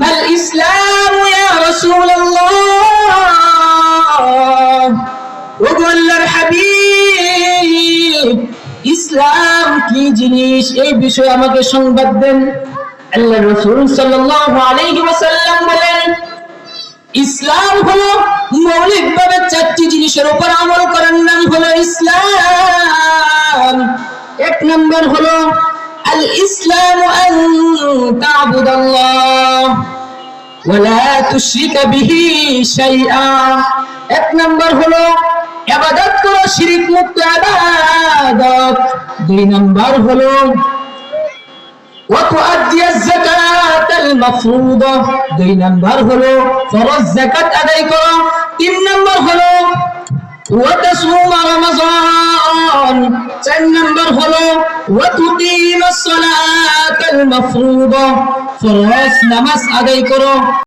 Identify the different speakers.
Speaker 1: মাল ইসলাম ইয়া রাসূলুল্লাহ, ও আল্লাহর হাবিব, ইসলাম কি জিনিস এই বিষয়ে আমাকে সংবাদ দেন। আল্লাহর রাসূল সাল্লাল্লাহু আলাইহি ওয়াসাল্লাম বলেন, ইসলাম হলো মৌলিকভাবে চারটি জিনিসের উপর আমল করার নাম হলো ইসলাম। এক নম্বর হলো আল ইসলাম আন তা'বুদাল্লাহ ওয়া লা তুশরিকা বিহি শাইআ। এক নম্বর হলো ইবাদত করো শিরক মুক্ত ইবাদত। দুই নম্বর হলো وتؤدي الزكاة المفروضة। দুই নম্বর হলো ফরজ যাকাত আদায় করো। তিন নম্বর হলো وتصوم رمضان। চার নম্বর হলো وتقيم الصلاة المفروضة, ফরজ নামাজ আদায় করো।